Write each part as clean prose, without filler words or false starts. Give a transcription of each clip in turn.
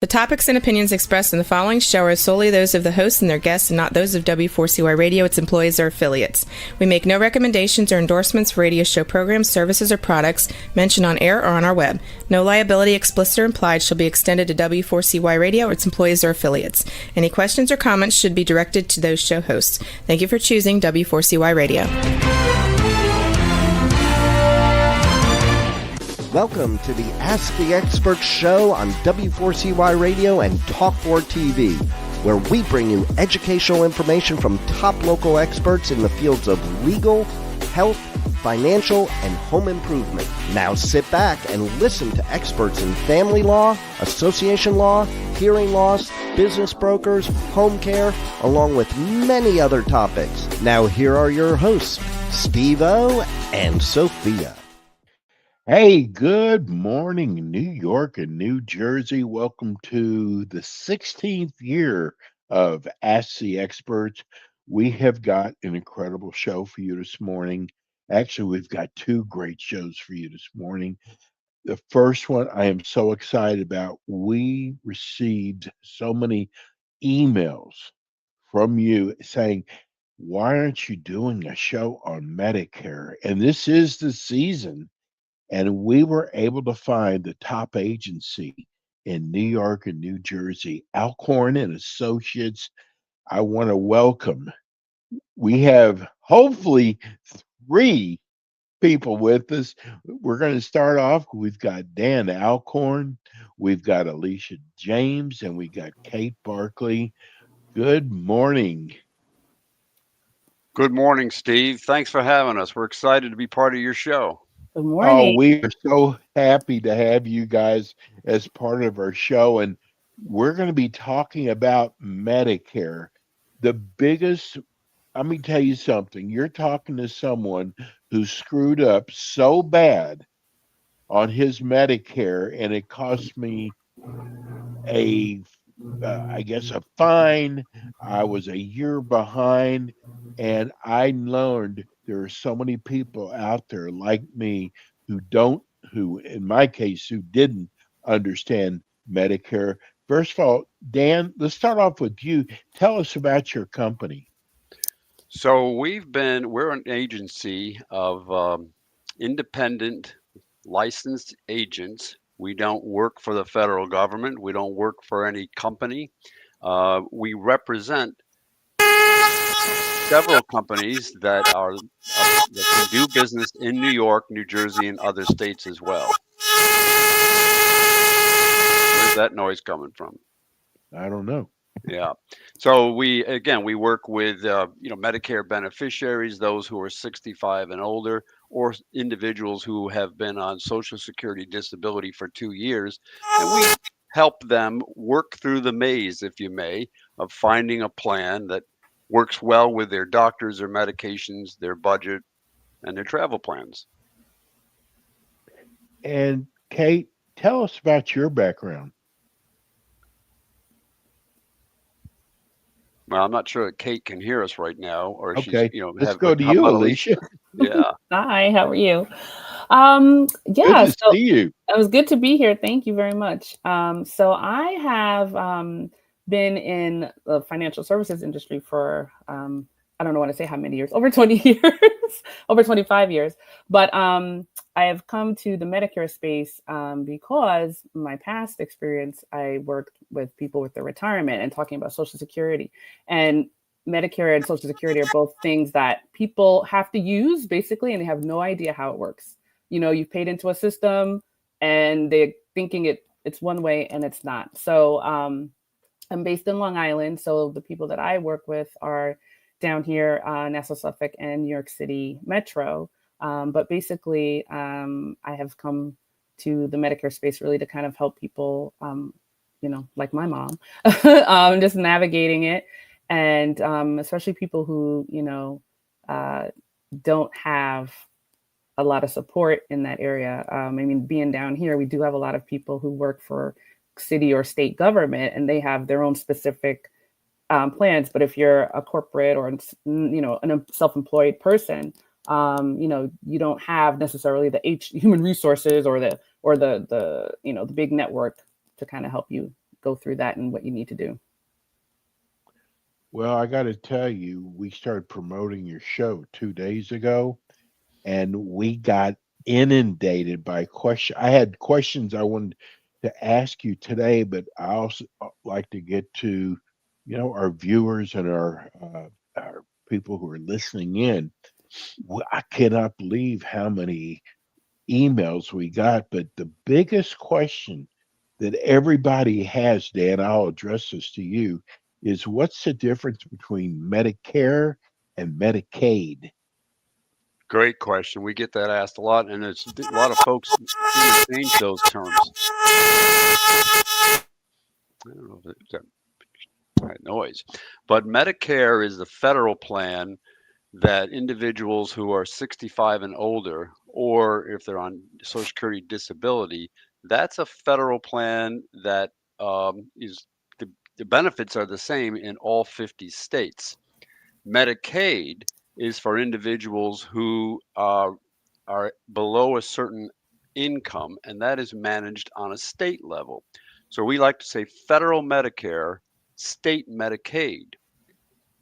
The topics and opinions expressed in the following show are solely those of the hosts and their guests and not those of W4CY Radio, its employees, or affiliates. We make no recommendations or endorsements for radio show programs, services, or products mentioned on air or on our web. No liability, explicit or implied, shall be extended to W4CY Radio, its employees, or affiliates. Any questions or comments should be directed to those show hosts. Thank you for choosing W4CY Radio. Welcome to the Ask the Expert show on W4CY Radio and Talk4 TV, where we bring you educational information from top local experts in the fields of legal, health, financial, and home improvement. Now sit back and listen to experts in family law, association law, hearing loss, business brokers, home care, along with many other topics. Now here are your hosts, Steve-O and Sophia. Hey, good morning, New York and New Jersey. Welcome to the 16th year of Ask the Experts. We have got an incredible show for you this morning. Actually, we've got two great shows for you this morning. The first one I am so excited about. We received so many emails from you saying, why aren't you doing a show on Medicare? And this is the season. And we were able to find the top agency in New York and New Jersey, Alcorn and Associates. I want to welcome. We have hopefully 3 people with us. We're going to start off. We've got Dan Alcorn, we've got Alicia James, and we got Kate Barkley. Good morning. Good morning, Steve. Thanks for having us. We're excited to be part of your show. Good morning. Oh, we are so happy to have you guys as part of our show. And we're going to be talking about Medicare. The biggest, let me tell you something. You're talking to someone who screwed up so bad on his Medicare, and it cost me a fine. I was a year behind, and I learned there are so many people out there like me who in my case, who didn't understand Medicare. First of all, Dan, let's start off with you. Tell us about your company. So we're an agency of independent licensed agents. We don't work for the federal government. We don't work for any company. We represent several companies that can do business in New York, New Jersey, and other states as well. Where's that noise coming from? I don't know. Yeah. So we work with Medicare beneficiaries, those who are 65 and older, or individuals who have been on Social Security disability for 2 years, and we help them work through the maze, if you may, of finding a plan that works well with their doctors, their medications, their budget, and their travel plans. And Kate, tell us about your background. Well, I'm not sure that Kate can hear us right now, or okay. She's, let's go to you, Alicia. Yeah. Hi, how are you? Good to see you. It was good to be here. Thank you very much. So I have been in the financial services industry for, I don't know what to say how many years, over 20 years, over 25 years. But I have come to the Medicare space because my past experience, I worked with people with their retirement and talking about Social Security. And Medicare and Social Security are both things that people have to use basically, and they have no idea how it works. You know, you've paid into a system and they're thinking it's one way and it's not. So I'm based in Long Island. So the people that I work with are down here, Nassau, Suffolk, and New York City Metro. But basically, I have come to the Medicare space really to kind of help people, like my mom, just navigating it. And especially people who, don't have a lot of support in that area. Being down here, we do have a lot of people who work for city or state government, and they have their own specific plans. But if you're a corporate or, a self-employed person, you don't have necessarily the human resources or the big network to kind of help you go through that and what you need to do. Well, I got to tell you, we started promoting your show 2 days ago, and we got inundated by questions. I had questions I wanted to ask you today, but I also like to get to, our viewers and our people who are listening in. I cannot believe how many emails we got, but the biggest question that everybody has, Dan, I'll address this to you, is what's the difference between Medicare and Medicaid? Great question. We get that asked a lot, and there's a lot of folks interchange those terms. I don't know if it's that noise, but Medicare is the federal plan that individuals who are 65 and older, or if they're on Social Security disability, that's a federal plan that is the benefits are the same in all 50 states. Medicaid is for individuals who are below a certain income, and that is managed on a state level. So we like to say federal Medicare, state Medicaid.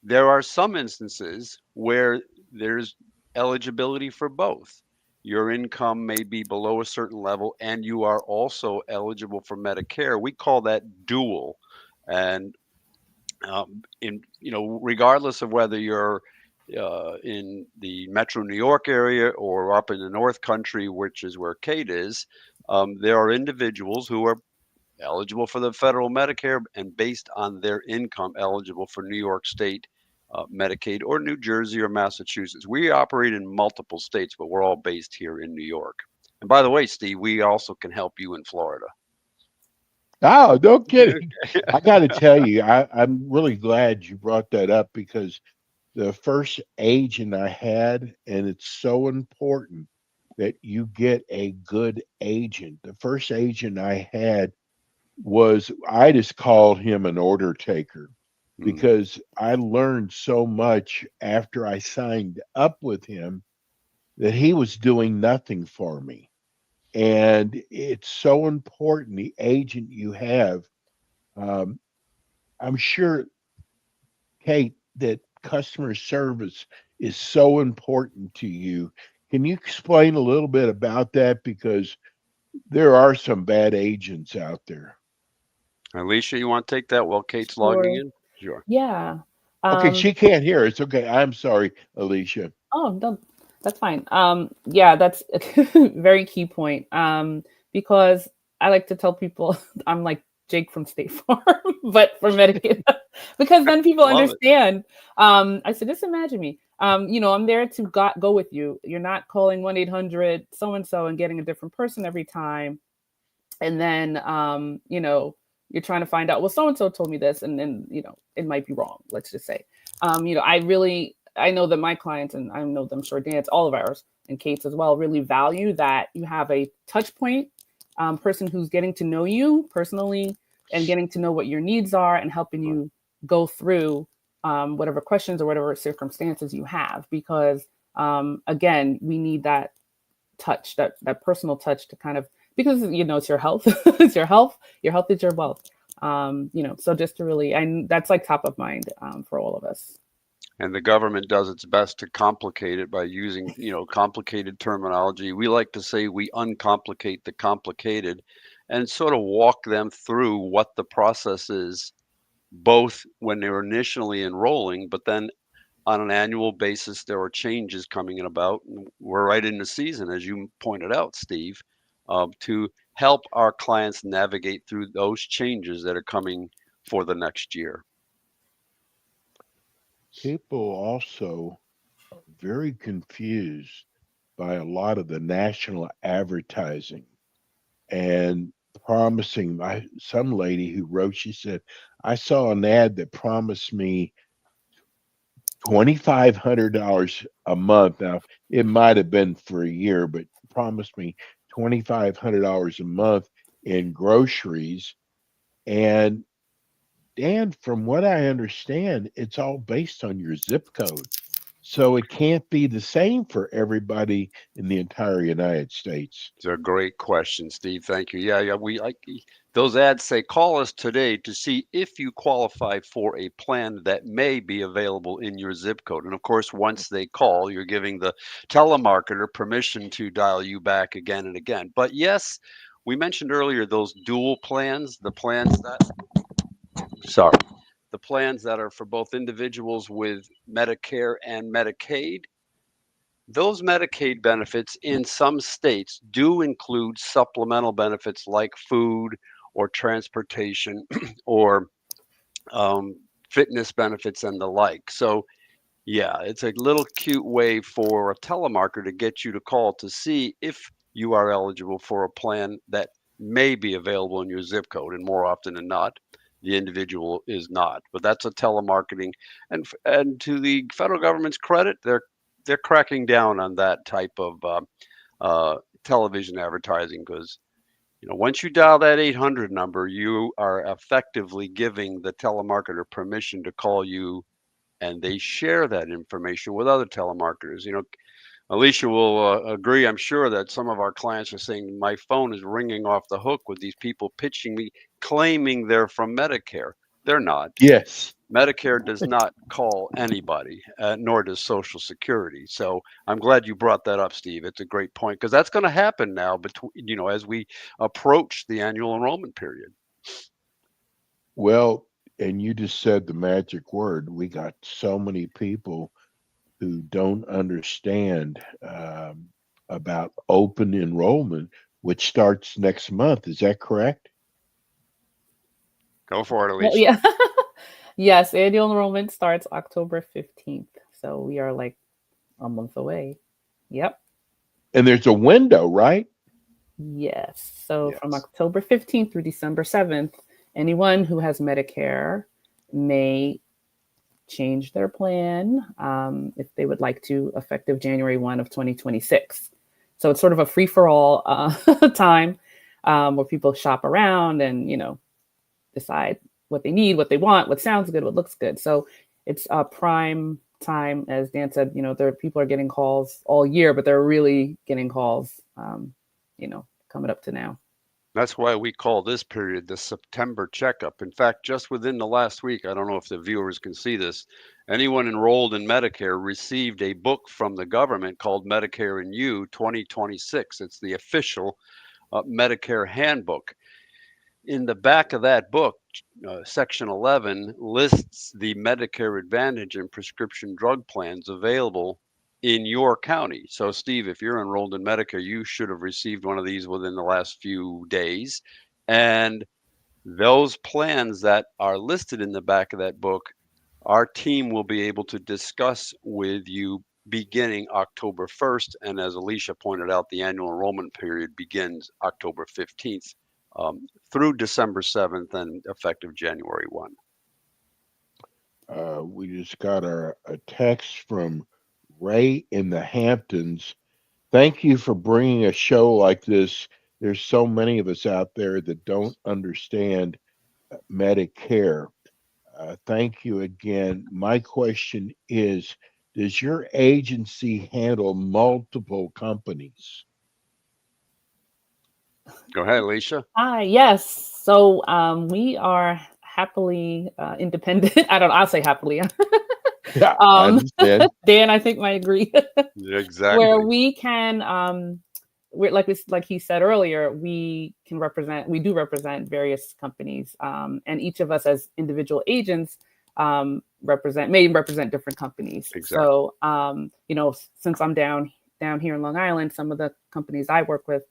There are some instances where there's eligibility for both. Your income may be below a certain level and you are also eligible for Medicare. We call that dual. And regardless of whether you're in the Metro New York area or up in the North Country, which is where Kate is, there are individuals who are eligible for the federal Medicare and based on their income eligible for New York State Medicaid or New Jersey or Massachusetts. We operate in multiple states, but we're all based here in New York. And by the way, Steve, we also can help you in Florida. Oh, no kidding. I got to tell you, I'm really glad you brought that up because the first agent I had, and it's so important that you get a good agent. The first agent I had I just called him an order taker because I learned so much after I signed up with him that he was doing nothing for me. And it's so important the agent you have. Um, I'm sure, Kate, that customer service is so important to you. Can you explain a little bit about that? Because there are some bad agents out there. Alicia, you want to take that while Kate's logging Sure. in? Sure. Yeah. Okay, Um, she can't hear. It's okay. I'm sorry, Alicia. oh, no, that's fine. Yeah, that's a very key point. Because I like to tell people I'm like Jake from State Farm, but for Medicaid, because then people Love it. understand. I said, just imagine me. I'm there to go with you. You're not calling 1-800 so and so and getting a different person every time, and then you're trying to find out, well, so and so told me this, and then it might be wrong, let's just say. I know that my clients, and I know them, sure, Dan's, all of ours, and Kate's as well, really value that you have a touch point person who's getting to know you personally and getting to know what your needs are and helping you go through whatever questions or whatever circumstances you have, because again, we need that touch, that personal touch, to kind of, because it's your health. It's your health is your wealth. So just to really, that's like top of mind for all of us. And the government does its best to complicate it by using, complicated terminology. We like to say we uncomplicate the complicated and sort of walk them through what the process is, both when they're initially enrolling, but then on an annual basis, there are changes coming in about. We're right in the season, as you pointed out, Steve, to help our clients navigate through those changes that are coming for the next year. People also are very confused by a lot of the national advertising and promising. Some lady who wrote, she said, I saw an ad that promised me $2,500 a month. Now, it might have been for a year, but promised me $2,500 a month in groceries. And Dan, from what I understand, it's all based on your zip code. So it can't be the same for everybody in the entire United States. It's a great question, Steve. Thank you. Yeah. Those ads say call us today to see if you qualify for a plan that may be available in your zip code. And of course, once they call, you're giving the telemarketer permission to dial you back again and again. But yes, we mentioned earlier those dual plans, sorry, the plans that are for both individuals with Medicare and Medicaid. Those Medicaid benefits in some states do include supplemental benefits like food or transportation or um, fitness benefits and the like. So, yeah, it's a little cute way for a telemarketer to get you to call to see if you are eligible for a plan that may be available in your zip code. And more often than not, the individual is not. But that's a telemarketing. And to the federal government's credit, they're cracking down on that type of television advertising because once you dial that 800 number, you are effectively giving the telemarketer permission to call you, and they share that information with other telemarketers. Alicia will agree, I'm sure, that some of our clients are saying my phone is ringing off the hook with these people pitching me, claiming they're from Medicare. They're not. Yes. Medicare does not call anybody, nor does Social Security. So I'm glad you brought that up, Steve. It's a great point because that's going to happen now as we approach the annual enrollment period. Well, and you just said the magic word. We got so many people who don't understand about open enrollment, which starts next month. Is that correct? Go for it, Well, Alicia. yeah. Yes, annual enrollment starts October 15th. So we are like a month away. Yep. And there's a window, right? Yes. So from Yes. October 15th through December 7th, anyone who has Medicare may change their plan if they would like to, effective January 1 of 2026. So it's sort of a free-for-all time where people shop around and, decide what they need, what they want, what sounds good, what looks good. So it's a prime time, as Dan said, people are getting calls all year, but they're really getting calls, coming up to now. That's why we call this period the September checkup. In fact, just within the last week, I don't know if the viewers can see this, anyone enrolled in Medicare received a book from the government called Medicare New 2026. It's the official Medicare handbook. In the back of that book, Section 11 lists the Medicare Advantage and prescription drug plans available in your county. So, Steve, if you're enrolled in Medicare, you should have received one of these within the last few days. And those plans that are listed in the back of that book, our team will be able to discuss with you beginning October 1st. And as Alicia pointed out, the annual enrollment period begins October 15th through December 7th and effective January 1. We just got a text from Ray in the Hamptons. Thank you for bringing a show like this. There's so many of us out there that don't understand Medicare. Thank you again. My question is, does your agency handle multiple companies? Go ahead, Alicia. Hi, yes. So we are happily independent. I'll say happily. Yeah, I understand. Dan, I think might agree. Exactly. Where we can, we're like he said earlier, we do represent various companies, and each of us as individual agents may represent different companies. Exactly. So since I'm down here in Long Island, some of the companies I work with,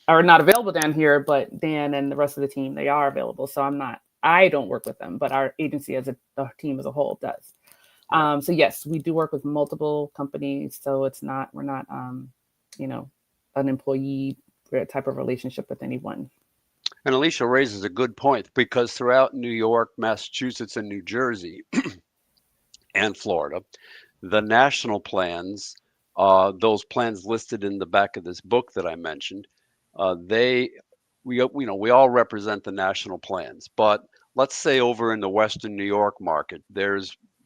are not available down here, but Dan and the rest of the team, they are available. So I don't work with them, but our agency as a team as a whole does. So yes, we do work with multiple companies. So we're not, an employee type of relationship with anyone. And Alicia raises a good point because throughout New York, Massachusetts, and New Jersey, and Florida, the national plans, those plans listed in the back of this book that I mentioned, we all represent the national plans. But let's say over in the Western New York market, there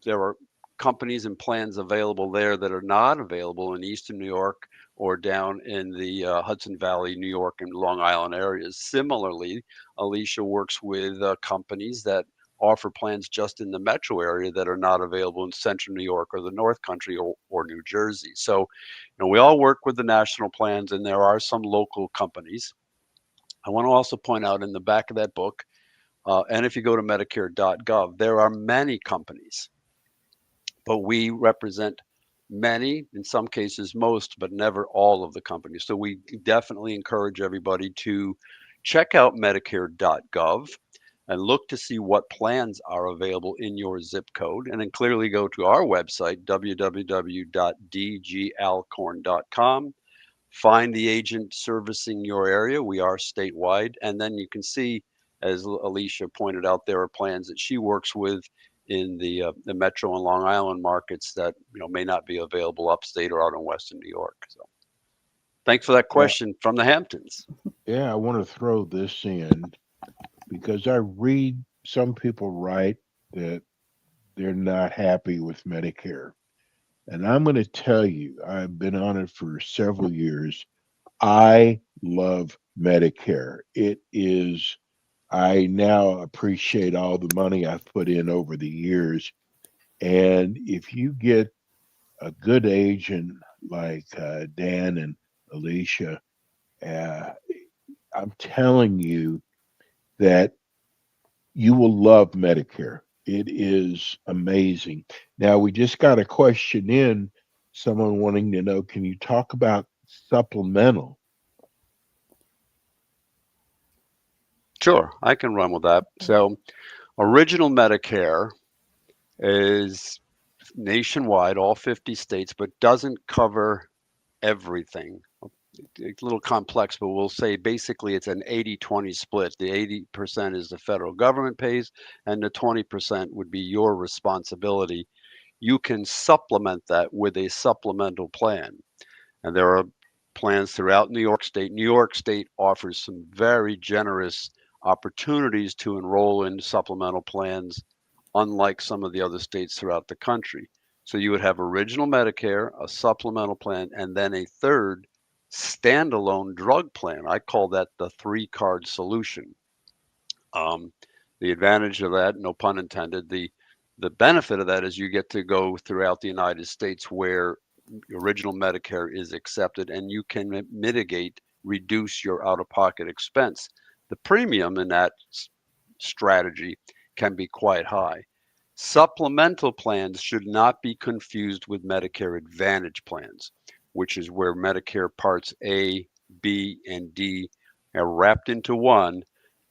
are companies and plans available there that are not available in Eastern New York or down in the Hudson Valley, New York, and Long Island areas. Similarly, Alicia works with companies that offer plans just in the metro area that are not available in Central New York or the North Country or New Jersey. So, we all work with the national plans, and there are some local companies. I want to also point out in the back of that book, and if you go to Medicare.gov, there are many companies, but we represent many, in some cases most, but never all of the companies. So we definitely encourage everybody to check out Medicare.gov and look to see what plans are available in your zip code. And then clearly go to our website, www.dgalcorn.com. Find the agent servicing your area. We are statewide. And then you can see, as Alicia pointed out, there are plans that she works with in the Metro and Long Island markets that may not be available upstate or out in Western New York. So thanks for that question from the Hamptons. Yeah, I want to throw this in because I read some people write that they're not happy with Medicare. And I'm going to tell you, I've been on it for several years. I love Medicare. It is, I now appreciate all the money I've put in over the years. And if you get a good agent like Dan and Alicia, uh, I'm telling you that you will love Medicare. It is amazing. Now, we just got a question in, someone wanting to know, can you talk about supplemental? Sure, I can run with that. So original Medicare is nationwide, all 50 states, but doesn't cover everything. It's a little complex, but we'll say basically it's an 80-20 split. The 80% is the federal government pays, and the 20% would be your responsibility. You can supplement that with a supplemental plan. And there are plans throughout New York State. New York State offers some very generous opportunities to enroll in supplemental plans, unlike some of the other states throughout the country. So you would have original Medicare, a supplemental plan, and then a third standalone drug plan. I call that the three-card solution. Um, the advantage of that, no pun intended, the benefit of that is you get to go throughout the United States where original Medicare is accepted, and you can mitigate, reduce your out-of-pocket expense. The premium in that strategy can be quite high. Supplemental plans should not be confused with Medicare Advantage plans, which is where Medicare Parts A, B, and D are wrapped into one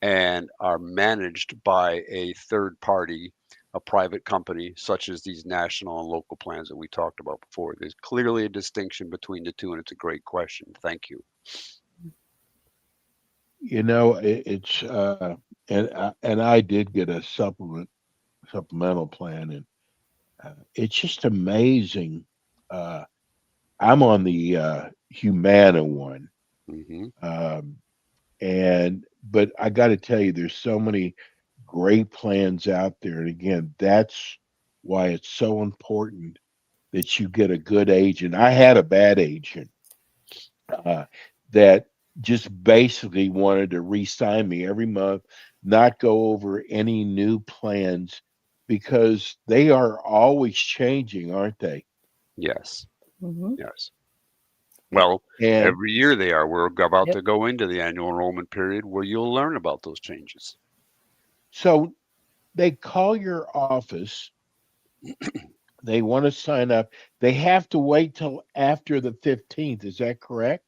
and are managed by a third party, a private company, such as these national and local plans that we talked about before. There's clearly a distinction between the two, and it's a great question. Thank you. You know, it's and I did get a supplemental plan, and it's just amazing. Uh, I'm on the Humana one, Hmm. um, and but I got to tell you, there's so many great plans out there, and again, that's why it's so important that you get a good agent. I had a bad agent uh, that just basically wanted to re-sign me every month, not go over any new plans because they are always changing, aren't they? Yes, Mm-hmm. yes. Well, And every year they are. We're about Yep. to go into the annual enrollment period where you'll learn about those changes. so they call your office, they want to sign up. They have to wait till after the 15th. Is that correct?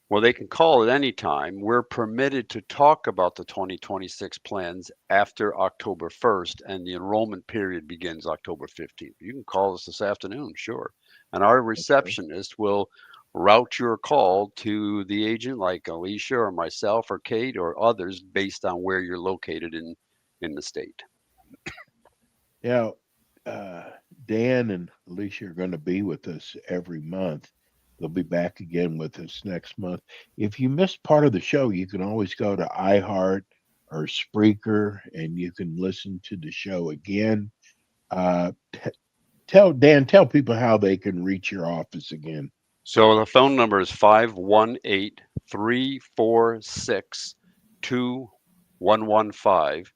Well, they can call at any time. We're permitted to talk about the 2026 plans after October 1st, and the enrollment period begins October 15th. You can call us this afternoon, sure. And our Okay. receptionist will route your call to the agent like Alicia or myself or Kate or others based on where you're located in the state. Now, uh, Dan and Alicia are going to be with us every month. They'll be back again with us next month. If you missed part of the show, you can always go to iHeart or Spreaker and you can listen to the show again. Uh, tell people how they can reach your office again. So the phone number is 518-346-2115.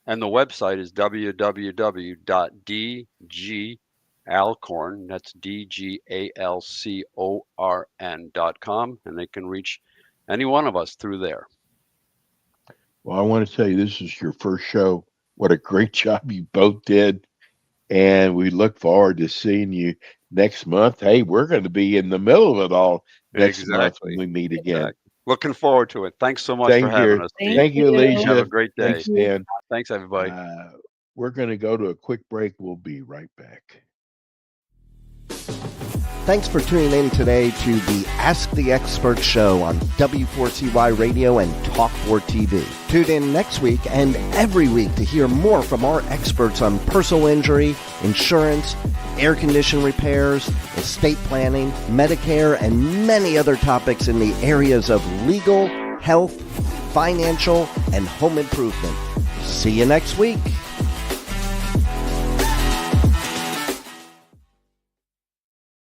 And the website is www.dgalcorn, that's DGALCORN.com, and they can reach any one of us through there. Well, I want to tell you, this is your first show. What a great job you both did. And we look forward to seeing you next month. Hey, we're going to be in the middle of it all next month when we meet again. Looking forward to it. Thanks so much for having us. Thank you, Alicia. Have a great day. Thanks, Dan. Thanks, everybody. We're going to go to a quick break. We'll be right back. Thanks for tuning in today to the Ask the Expert show on W4CY Radio and Talk4 TV. Tune in next week and every week to hear more from our experts on personal injury, insurance, air condition repairs, estate planning, Medicare, and many other topics in the areas of legal, health, financial, and home improvement. See you next week.